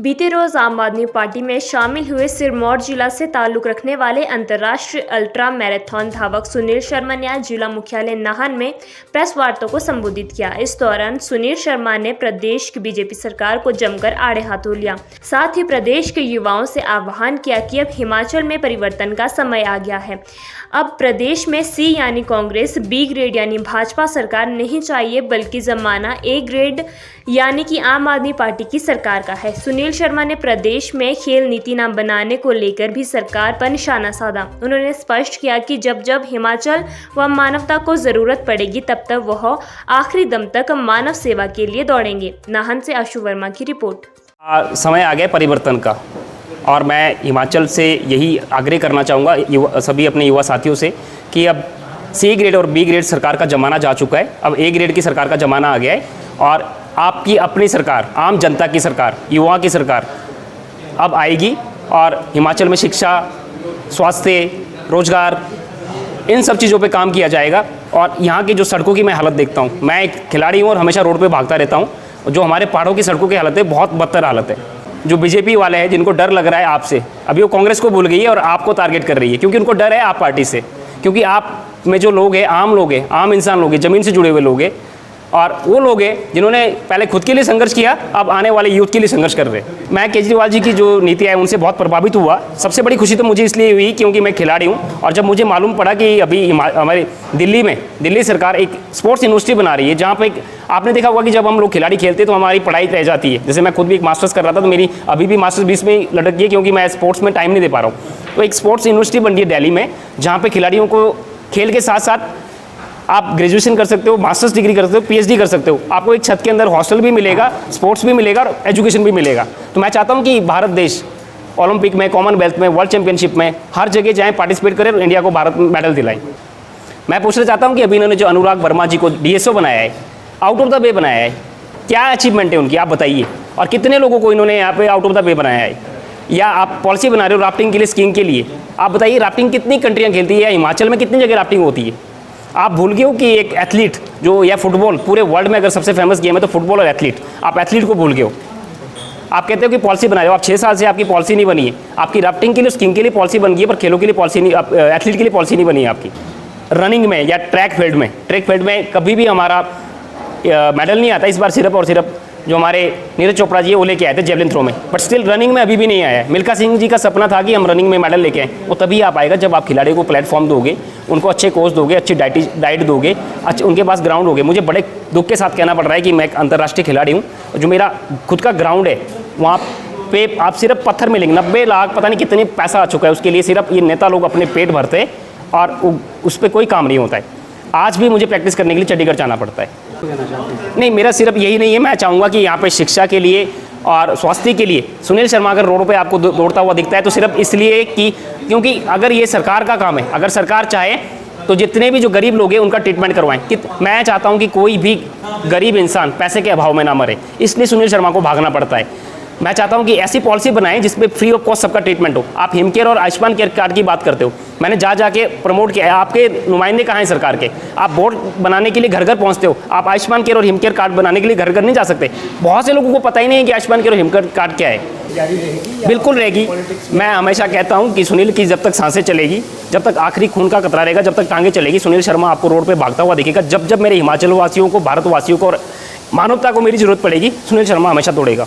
बीते रोज आम आदमी पार्टी में शामिल हुए सिरमौर जिला से ताल्लुक रखने वाले अंतर्राष्ट्रीय अल्ट्रा मैराथन धावक सुनील शर्मा ने आज जिला मुख्यालय नाहन में प्रेस वार्ता को संबोधित किया। इस दौरान सुनील शर्मा ने प्रदेश की बीजेपी सरकार को जमकर आड़े हाथों लिया। साथ ही प्रदेश के युवाओं से आह्वान किया कि अब हिमाचल में परिवर्तन का समय आ गया है। अब प्रदेश में सी यानी कांग्रेस, बी ग्रेड यानी भाजपा सरकार नहीं चाहिए, बल्कि जमाना ए ग्रेड यानी कि आम आदमी पार्टी की सरकार का है। सुनील शर्मा ने प्रदेश में खेल नीति न बनाने को लेकर भी सरकार पर निशाना साधा। उन्होंने स्पष्ट किया कि जब जब हिमाचल व मानवता को जरूरत पड़ेगी तब तक वह आखिरी दम तक मानव सेवा के लिए दौड़ेंगे। नाहन से आशु वर्मा की रिपोर्ट। समय आ गया परिवर्तन का और मैं हिमाचल से यही आग्रह करना चाहूँगा सभी अपने युवा साथियों से कि अब सी ग्रेड और बी ग्रेड सरकार का ज़माना जा चुका है। अब ए ग्रेड की सरकार का ज़माना आ गया है और आपकी अपनी सरकार, आम जनता की सरकार, युवा की सरकार अब आएगी और हिमाचल में शिक्षा, स्वास्थ्य, रोजगार, इन सब चीज़ों पे काम किया जाएगा। और यहाँ की जो सड़कों की मैं हालत देखता हूँ, मैं एक खिलाड़ी हूँ और हमेशा रोड पे भागता रहता हूँ। जो हमारे पहाड़ों की सड़कों की हालत है, बहुत बदतर हालत है। जो बीजेपी वाले हैं जिनको डर लग रहा है आपसे, अभी वो कांग्रेस को भूल गई है और आपको टारगेट कर रही है, क्योंकि उनको डर है आप पार्टी से। क्योंकि आप में जो लोग हैं, लोग हैं, आम इंसान लोग हैं, ज़मीन से जुड़े हुए लोग हैं, और वो लोग हैं जिन्होंने पहले खुद के लिए संघर्ष किया, अब आने वाले यूथ के लिए संघर्ष कर रहे हैं। मैं केजरीवाल जी की जो नीति है उनसे बहुत प्रभावित हुआ। सबसे बड़ी खुशी तो मुझे इसलिए हुई क्योंकि मैं खिलाड़ी हूँ, और जब मुझे मालूम पड़ा कि अभी हमारे दिल्ली सरकार एक स्पोर्ट्स यूनिवर्सिटी बना रही है, जहाँ पर आपने देखा होगा कि जब हम लोग खिलाड़ी खेलते हैं तो हमारी पढ़ाई रह जाती है। जैसे मैं खुद भी एक मास्टर्स कर रहा था, तो मेरी अभी भी मास्टर्स 20 में लटक गई क्योंकि मैं स्पोर्ट्स में टाइम नहीं दे पा रहा हूँ। तो एक स्पोर्ट्स यूनिवर्सिटी बन रही है दिल्ली में, जहाँ पे खिलाड़ियों को खेल के साथ साथ आप ग्रेजुएशन कर सकते हो, मास्टर्स डिग्री कर सकते हो, पीएचडी कर सकते हो। आपको एक छत के अंदर हॉस्टल भी मिलेगा, स्पोर्ट्स भी मिलेगा और एजुकेशन भी मिलेगा। तो मैं चाहता हूँ कि भारत देश ओलंपिक में, कॉमनवेल्थ में, वर्ल्ड चैंपियनशिप में हर जगह जाएँ, पार्टिसिपेट करें और इंडिया को भारत मेडल दिलाएं। मैं पूछना चाहता हूँ कि अभी इन्होंने जो अनुराग वर्मा जी को डीएसओ बनाया है, आउट ऑफ द वे बनाया है, क्या अचीवमेंट है उनकी, आप बताइए। और कितने लोगों को इन्होंने यहाँ पे आउट ऑफ द वे बनाया है। या आप पॉलिसी बना रहे हो राफ्टिंग के लिए, स्कीइंग के लिए, आप बताइए राफ्टिंग कितनी कंट्रियाँ खेलती है, या हिमाचल में कितनी जगह राफ्टिंग होती है। आप भूल गए हो कि एक एथलीट जो, या फुटबॉल, पूरे वर्ल्ड में अगर सबसे फेमस गेम है तो फुटबॉल और एथलीट, आप एथलीट को भूल गए हो। आप कहते हो कि पॉलिसी बना रहे हो, आप 6 साल से आपकी पॉलिसी नहीं बनी है। आपकी राफ्टिंग के लिए, स्कीइंग के लिए पॉलिसी बन गई है, पर खेलों के लिए पॉलिसी नहीं, एथलीट के लिए पॉलिसी नहीं बनी है आपकी। रनिंग में या ट्रैक फील्ड में कभी भी हमारा मेडल नहीं आता। इस बार सिर्फ और सिर्फ जो हमारे नीरज चोपड़ा जी है वो लेके आए थे जेवलिन थ्रो में, बट स्टिल रनिंग में अभी भी नहीं आया है। मिल्खा सिंह जी का सपना था कि हम रनिंग में मेडल लेके आए, वो तभी आ पाएगा जब आप खिलाड़ियों को प्लेटफॉर्म दोगे, उनको अच्छे कोच दोगे, अच्छी डाइट दोगे, अच्छे उनके पास ग्राउंड होगे। मुझे बड़े दुख के साथ कहना पड़ रहा है कि मैं एक अंतर्राष्ट्रीय खिलाड़ी हूँ, जो मेरा खुद का ग्राउंड है, वहाँ पे आप सिर्फ पत्थर मिलेंगे। 90 लाख पता नहीं कितने पैसा आ चुका है उसके लिए, सिर्फ ये नेता लोग अपने पेट भरते हैं और उस पर कोई काम नहीं होता है। आज भी मुझे प्रैक्टिस करने के लिए चंडीगढ़ जाना पड़ता है। नहीं, मेरा सिर्फ यही नहीं है, मैं चाहूँगा कि यहाँ पे शिक्षा के लिए और स्वास्थ्य के लिए सुनील शर्मा अगर रोड पे आपको दौड़ता हुआ दिखता है तो सिर्फ इसलिए कि क्योंकि अगर ये सरकार का काम है, अगर सरकार चाहे तो जितने भी जो गरीब लोग हैं उनका ट्रीटमेंट करवाएं। कि मैं चाहता हूँ कि कोई भी गरीब इंसान पैसे के अभाव में ना मरे, इसलिए सुनील शर्मा को भागना पड़ता है। मैं चाहता हूँ कि ऐसी पॉलिसी बनाएं जिसमें फ्री ऑफ कॉस्ट सबका ट्रीटमेंट हो। आप हिमकेयर और आयुष्मान केयर कार्ड की बात करते हो, मैंने जाके प्रमोट किया। आपके नुमाइंदे कहाँ हैं सरकार के? आप बोर्ड बनाने के लिए घर घर पहुँचते हो, आप आयुष्मान केयर और हिमकेयर कार्ड बनाने के लिए घर घर नहीं जा सकते। बहुत से लोगों को पता ही नहीं है कि आयुष्मान केयर और हिमकेयर कार्ड क्या है। बिल्कुल रहेगी। मैं हमेशा कहता हूँ कि सुनील की जब तक सांसें चलेगी, जब तक आखिरी खून का कतरा रहेगा, जब तक टांगे चलेगी, सुनील शर्मा आपको रोड पर भागता हुआ दिखेगा। जब जब मेरे हिमाचल वासियों को, भारतवासियों को और मानवता को मेरी जरूरत पड़ेगी, सुनील शर्मा हमेशा दौड़ेगा।